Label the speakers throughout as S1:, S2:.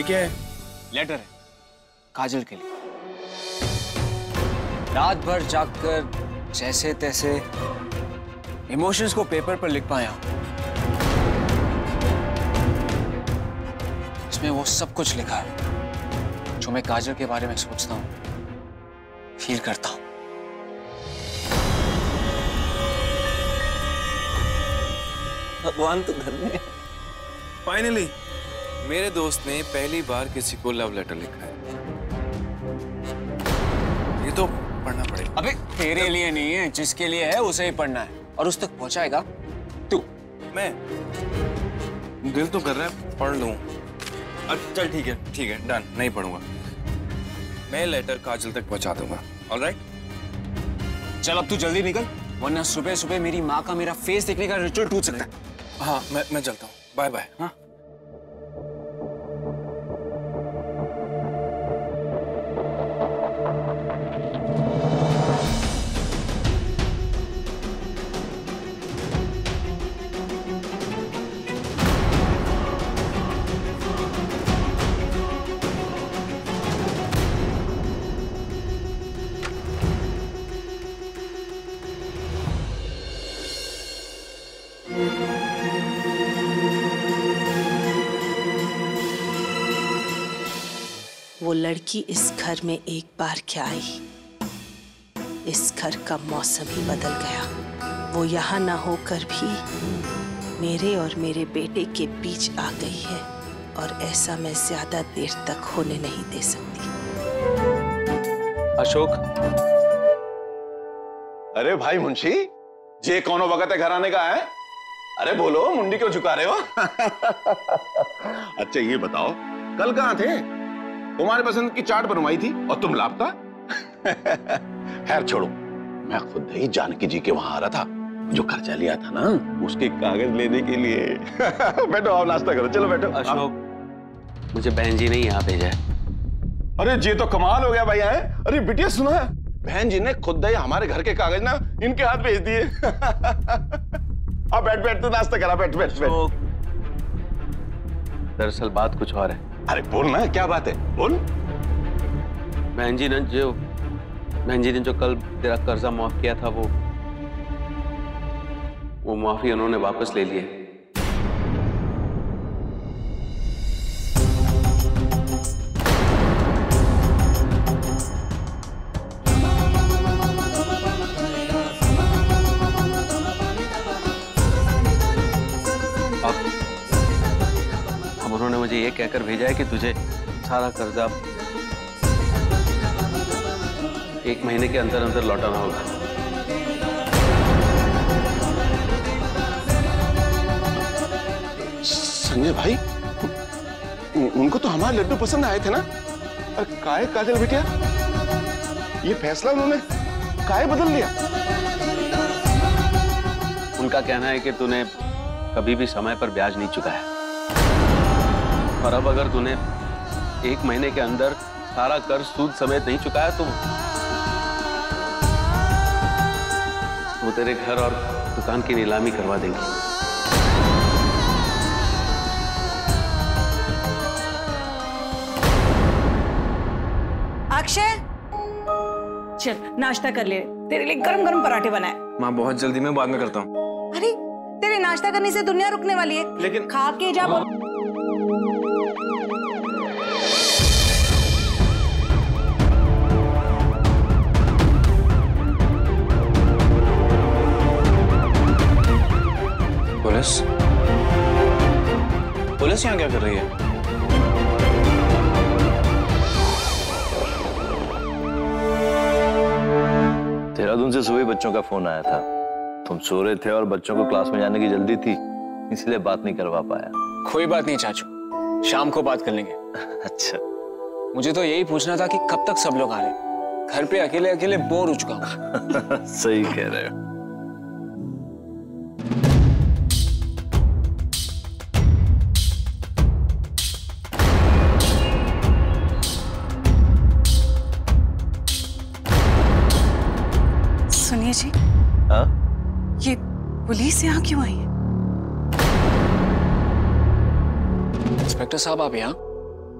S1: क्या है?
S2: लेटर है काजल के लिए। रात भर जागकर जैसे तैसे इमोशंस को पेपर पर लिख पाया हूं। इसमें वो सब कुछ लिखा है जो मैं काजल के बारे में सोचता हूं, फील करता हूं।
S3: भगवान तो धन्य है।
S1: फाइनली मेरे दोस्त ने पहली बार किसी को लव लेटर लिखा है। ये तो पढ़ना पड़ेगा।
S2: अबे तेरे लिए नहीं है, जिसके लिए है उसे ही पढ़ना है, और उस तक पहुंचाएगा तू।
S1: मैं दिल तो कर रहा है पढ़ लूं। अब चल ठीक है डन, नहीं पढ़ूंगा। मैं लेटर काजल तक पहुंचा दूंगा। ऑलराइट?
S2: चल अब तू जल्दी निकल, वरना सुबह सुबह मेरी माँ का मेरा फेस देखने का रिचुअल टूट सकता है।
S1: हाँ मैं चलता हूँ। Bye bye. हाँ
S4: वो लड़की इस घर में एक बार क्या आई, इस घर का मौसम ही बदल गया। वो यहाँ ना होकर भी मेरे और मेरे बेटे के बीच आ गई है, और ऐसा मैं ज्यादा देर तक होने नहीं दे सकती।
S3: अशोक।
S5: अरे भाई मुंशी, ये कौन वक्त है घर आने का है? अरे बोलो, मुंडी क्यों झुका रहे हो? अच्छा ये बताओ, कल कहाँ थे? तुम्हारे पसंद की चाट बनवाई थी और तुम लापता। खैर छोड़ो, मैं खुद ही जानकी जी के वहां आ रहा था। जो कर्जा लिया था ना, उसके कागज लेने के लिए। बैठो, आओ नाश्ता करो, चलो बैठो।
S3: अशोक, मुझे बहन जी ने यहाँ भेजा है।
S5: अरे ये तो कमाल हो गया भाई है। अरे बिटिया सुना है, बहन जी ने खुद ही हमारे घर के कागज ना इनके हाथ भेज दिए। अब बैठ तू नाश्ता करा, बैठ।
S3: दरअसल बात कुछ और है।
S5: अरे बोल ना, क्या बात है, बोल।
S3: बहन जी ने जो कल तेरा कर्जा माफ किया था, वो माफी उन्होंने वापस ले ली है। अब उन्होंने मुझे ये कहकर भेजा है कि तुझे सारा कर्जा 1 महीने के अंदर अंदर लौटाना होगा।
S5: संजय भाई, उनको तो हमारे लड्डू पसंद आए थे ना? काहे काजल बिटिया, ये फैसला उन्होंने काहे बदल लिया?
S3: उनका कहना है कि तूने कभी भी समय पर ब्याज नहीं चुकाया, और अब अगर तूने 1 महीने के अंदर सारा कर्ज सूद समेत नहीं चुकाया तो वो तेरे घर और दुकान की नीलामी करवा देंगे।
S6: अक्षय, चल नाश्ता कर ले, तेरे लिए गरम गरम पराठे बनाए।
S1: माँ बहुत जल्दी, मैं बाद में करता हूँ।
S6: अरे तेरे नाश्ता करने से दुनिया रुकने वाली है,
S1: लेकिन
S6: खा के जा। बोल।
S1: पुलिस यहाँ क्या कर रही है?
S7: देहरादून से सुबह बच्चों का फोन आया था। तुम सो रहे थे और बच्चों को क्लास में जाने की जल्दी थी, इसलिए बात नहीं करवा पाया।
S2: कोई बात नहीं चाचू, शाम को बात कर लेंगे।
S7: अच्छा,
S2: मुझे तो यही पूछना था कि कब तक सब लोग आ रहे हैं। घर पे अकेले अकेले बोर हो चुका हूँ।
S7: सही कह रहे हो।
S6: सुनिए जी,
S7: हाँ?
S6: ये पुलिस यहाँ क्यों आई है?
S2: इंस्पेक्टर साहब आप यहाँ?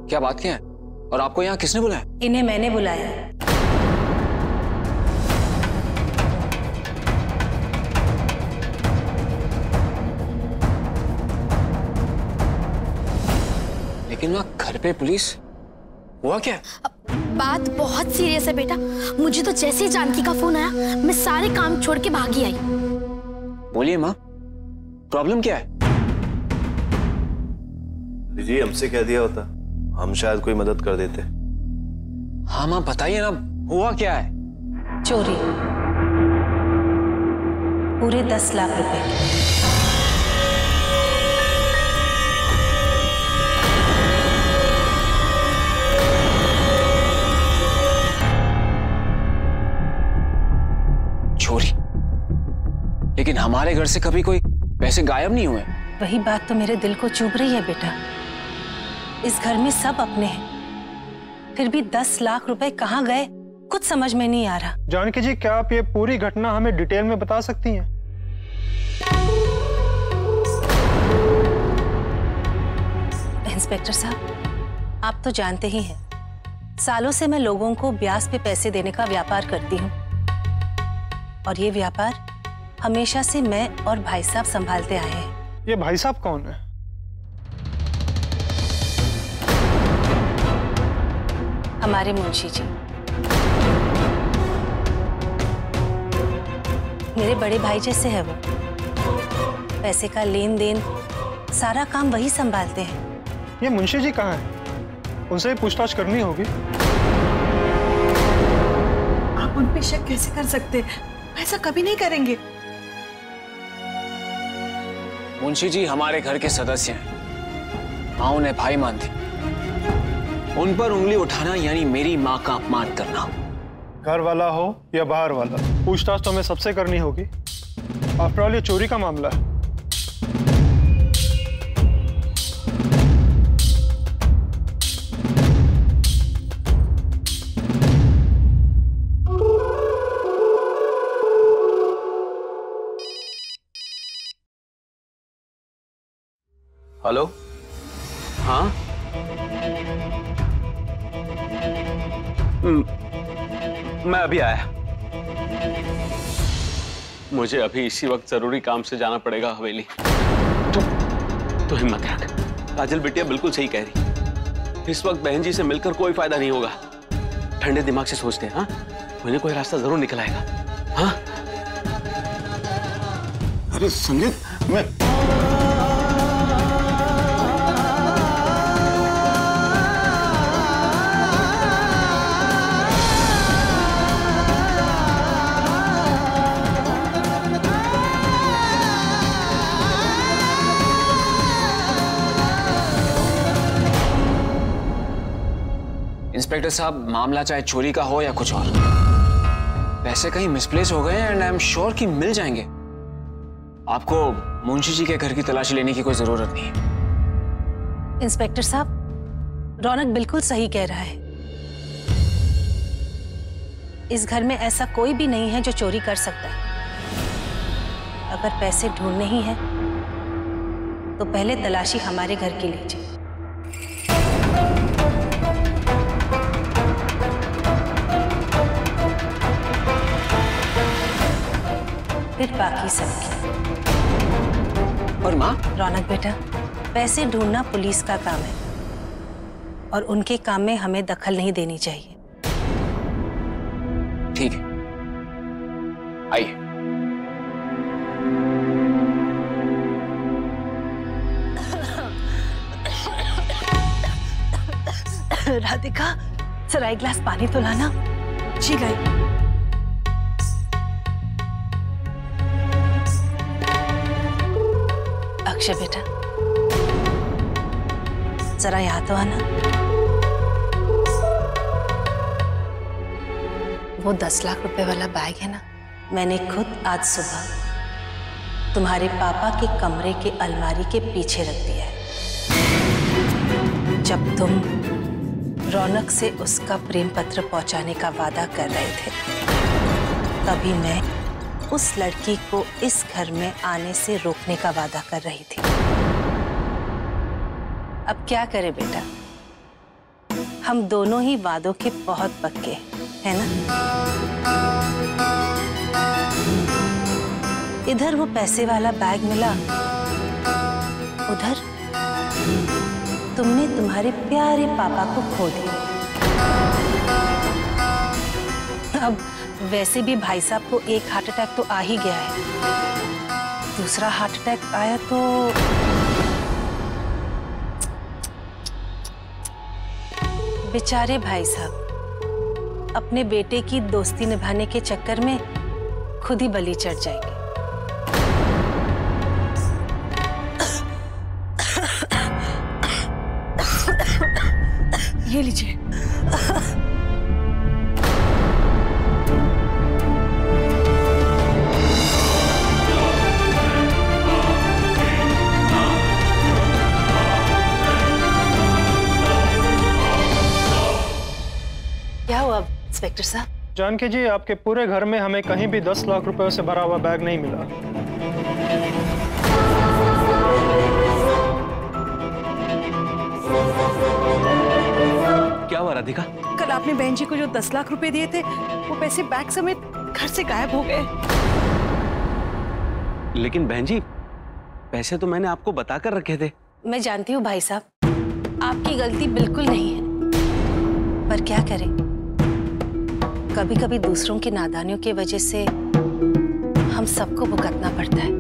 S2: क्या बात क्या है? और आपको यहाँ किसने बुलाया?
S4: इन्हें मैंने बुलाया।
S2: लेकिन वहाँ घर पे पुलिस, हुआ क्या?
S8: बात बहुत सीरियस है बेटा। मुझे तो जैसे ही जानकी का फोन आया, मैं सारे काम छोड़ के भागी आई।
S2: बोलिए माँ, प्रॉब्लम क्या है?
S7: जी हमसे कह दिया होता, हम शायद कोई मदद कर देते।
S2: हाँ माँ बताइए ना, हुआ क्या है?
S4: चोरी, पूरे 10 लाख रुपए की।
S2: चोरी? लेकिन हमारे घर से कभी कोई पैसे गायब नहीं हुए।
S4: वही बात तो मेरे दिल को चुभ रही है बेटा। इस घर में सब अपने हैं, फिर भी 10 लाख रुपए कहाँ गए कुछ समझ में नहीं आ रहा।
S9: जानकी जी, क्या आप ये पूरी घटना हमें डिटेल में बता सकती हैं?
S4: इंस्पेक्टर साहब, आप तो जानते ही हैं, सालों से मैं लोगों को ब्याज पे पैसे देने का व्यापार करती हूँ, और ये व्यापार हमेशा से मैं और भाई साहब संभालते आए हैं।
S9: ये भाई साहब कौन है?
S4: हमारे मुंशी जी, मेरे बड़े भाई जैसे है वो। पैसे का लेन देन सारा काम वही संभालते हैं।
S9: ये मुंशी जी कहाँ हैं? उनसे ही पूछताछ करनी होगी।
S6: आप उन पे शक कैसे कर सकते? ऐसा कभी नहीं करेंगे।
S2: मुंशी जी हमारे घर के सदस्य हैं, माँ उन्हें भाई मानती। उन पर उंगली उठाना यानी मेरी माँ का अपमान करना।
S9: घर वाला हो या बाहर वाला, पूछताछ तो हमें सबसे करनी होगी। आफ्टर ऑल ये चोरी का मामला है।
S3: हेलो, हाँ, मैं अभी आया। मुझे अभी इसी वक्त जरूरी काम से जाना पड़ेगा हवेली। तो हिम्मत रख, काजल बिटिया बिल्कुल सही कह रही। इस वक्त बहन जी से मिलकर कोई फायदा नहीं होगा। ठंडे दिमाग से सोचते हैं, हाँ, कोई ना कोई रास्ता जरूर निकल आएगा। हाँ,
S5: अरे संजीत, मैं
S2: इंस्पेक्टर साहब, मामला चाहे चोरी का हो या कुछ और, पैसे कहीं मिसप्लेस हो गए एंड आई एम श्योर कि मिल जाएंगे। आपको मुंशी जी के घर की तलाशी लेने की कोई जरूरत नहीं है।
S4: इंस्पेक्टर साहब, रौनक बिल्कुल सही कह रहा है। इस घर में ऐसा कोई भी नहीं है जो चोरी कर सकता है। अगर पैसे ढूंढने ही हैं, तो पहले तलाशी हमारे घर की लीजिए। फिर बाकी सबकी।
S2: और माँ?
S4: रौनक बेटा, पैसे ढूंढना पुलिस का काम है, और उनके काम में हमें दखल नहीं देनी चाहिए।
S2: ठीक है, आइए।
S4: राधिका, जरा एक गिलास पानी तो लाना।
S6: जी लाई।
S4: अक्षय बेटा, जरा यहाँ तो आना। वो 10 लाख रुपए वाला बैग है ना, मैंने खुद आज सुबह तुम्हारे पापा के कमरे के अलमारी के पीछे रख दिया है। जब तुम रौनक से उसका प्रेम पत्र पहुंचाने का वादा कर रहे थे, तभी मैं उस लड़की को इस घर में आने से रोकने का वादा कर रही थी। अब क्या करे बेटा, हम दोनों ही वादों के बहुत पक्के है ना? इधर वो पैसे वाला बैग मिला, उधर तुमने तुम्हारे प्यारे पापा को खो दिया। अब वैसे भी भाई साहब को एक हार्ट अटैक तो आ ही गया है, दूसरा हार्ट अटैक आया तो बेचारे भाई साहब अपने बेटे की दोस्ती निभाने के चक्कर में खुद ही बलि चढ़ जाएंगे।
S6: ये लीजिए।
S4: क्या हुआ इंस्पेक्टर साहब?
S9: जानकी जी, आपके पूरे घर में हमें कहीं भी 10 लाख रुपए से भरा हुआ बैग नहीं मिला।
S3: क्या हुआ राधिका?
S6: कल आपने बहन जी को जो 10 लाख रुपए दिए थे, वो पैसे बैग समेत घर से गायब हो गए।
S3: लेकिन बहन जी, पैसे तो मैंने आपको बताकर रखे थे।
S4: मैं जानती हूँ भाई साहब, आपकी गलती बिल्कुल नहीं है, पर क्या करें, कभी कभी दूसरों की नादानियों की वजह से हम सबको भुगतना पड़ता है।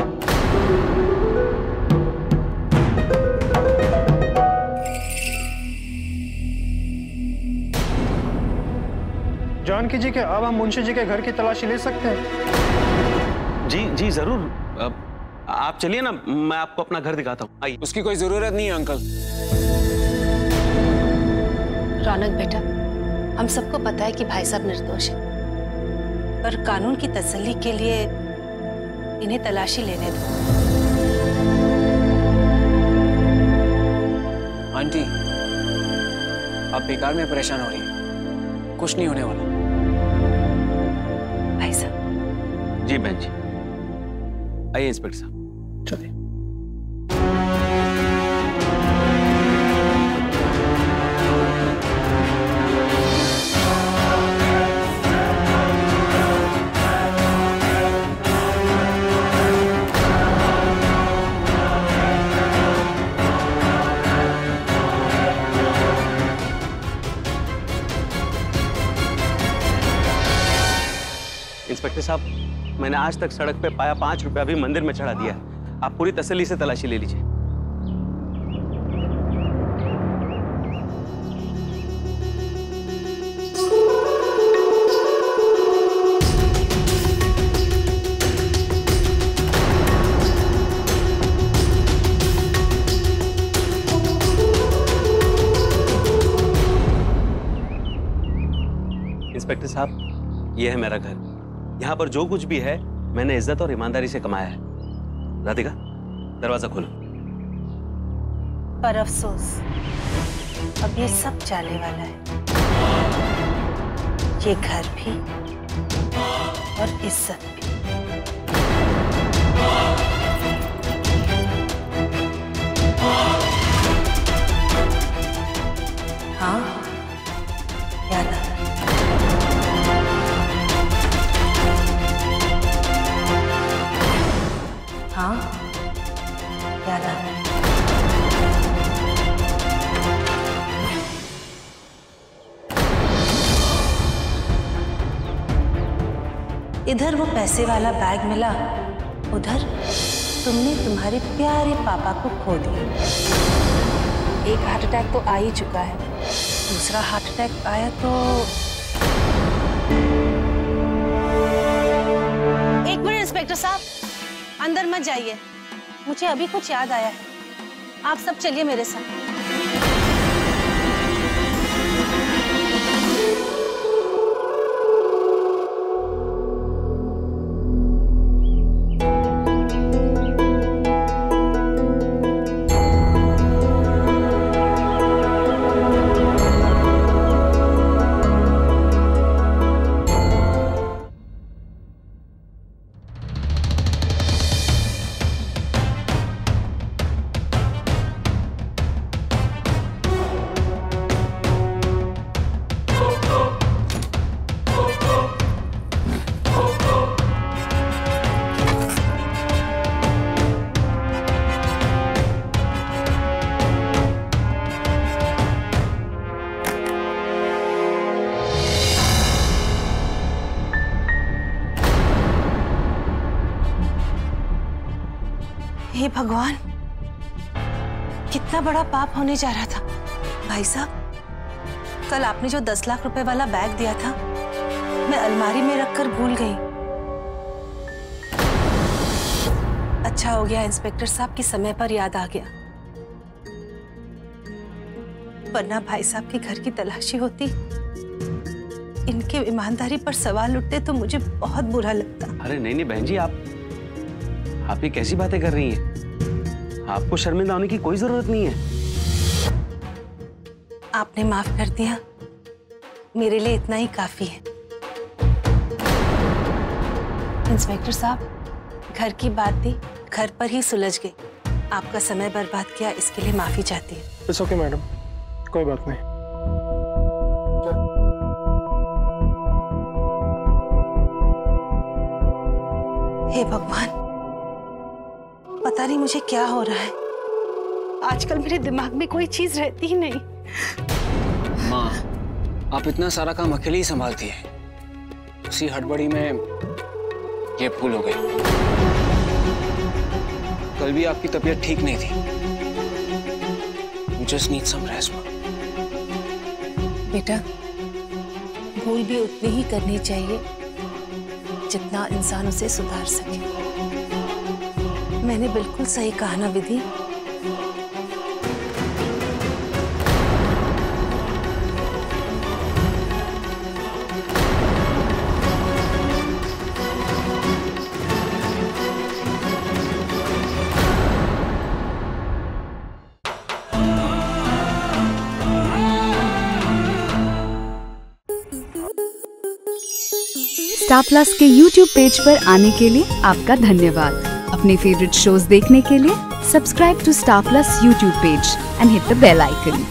S9: जानकी जी, क्या अब हम मुंशी जी के घर की तलाशी ले सकते हैं?
S3: जी जी जरूर। आप चलिए ना, मैं आपको अपना घर दिखाता हूँ। आइए।
S2: उसकी कोई जरूरत नहीं है अंकल।
S4: रौनक बेटा, हम सबको पता है कि भाई साहब निर्दोष है, पर कानून की तसल्ली के लिए इन्हें तलाशी लेने दो।
S2: आंटी, आप बेकार में परेशान हो रही हैं, कुछ नहीं होने वाला।
S4: भाई साहब।
S3: जी बहन जी, आइए इंस्पेक्टर साहब।
S9: चलिए।
S3: इंस्पेक्टर साहब, मैंने आज तक सड़क पे पाया 5 रुपया भी मंदिर में चढ़ा दिया। आप पूरी तसल्ली से तलाशी ले लीजिए। इंस्पेक्टर साहब, यह है मेरा घर। यहाँ पर जो कुछ भी है मैंने इज्जत और ईमानदारी से कमाया है। राधिका, दरवाजा खोलो।
S4: पर अफसोस, अब ये सब जाने वाला है, ये घर भी और इज्जत भी। हाँ, याद आ। हाँ, याद आ। इधर वो पैसे वाला बैग मिला, उधर तुमने तुम्हारे प्यारे पापा को खो दिया। एक हार्ट अटैक तो आ ही चुका है, दूसरा हार्ट अटैक आया तो। एक मिनट इंस्पेक्टर साहब, अंदर मत जाइए, मुझे अभी कुछ याद आया है। आप सब चलिए मेरे साथ। हे भगवान, कितना बड़ा पाप होने जा रहा था। भाई साहब, कल आपने जो 10 लाख रुपए वाला बैग दिया था, मैं अलमारी में रखकर भूल गई। अच्छा हो गया इंस्पेक्टर साहब की समय पर याद आ गया, वरना भाई साहब के घर की तलाशी होती, इनके ईमानदारी पर सवाल उठते तो मुझे बहुत बुरा लगता।
S3: अरे नहीं नहीं बहन जी, आप ये कैसी बातें कर रही हैं? आपको शर्मिंदा होने की कोई जरूरत नहीं है।
S4: आपने माफ कर दिया, मेरे लिए इतना ही काफी है। इंस्पेक्टर साहब, घर की बात थी, घर पर ही सुलझ गई। आपका समय बर्बाद किया, इसके लिए माफी चाहती हूँ।
S9: इट्स ओके मैडम, कोई बात नहीं।
S4: हे भगवान, पता नहीं मुझे क्या हो रहा है। आजकल मेरे दिमाग में कोई चीज रहती ही नहीं।
S2: माँ, आप इतना सारा काम अकेले ही संभालती है, उसी हड़बड़ी में ये भूल हो गई। कल भी आपकी तबीयत ठीक नहीं थी। You just need some rest, माँ।
S4: बेटा, भूल भी उतनी ही करनी चाहिए जितना इंसान उसे सुधार सके। मैंने बिल्कुल सही कहा ना विधि?
S10: स्टार प्लस के YouTube पेज पर आने के लिए आपका धन्यवाद। अपने फेवरेट शोज देखने के लिए subscribe to star plus YouTube page and hit the bell icon.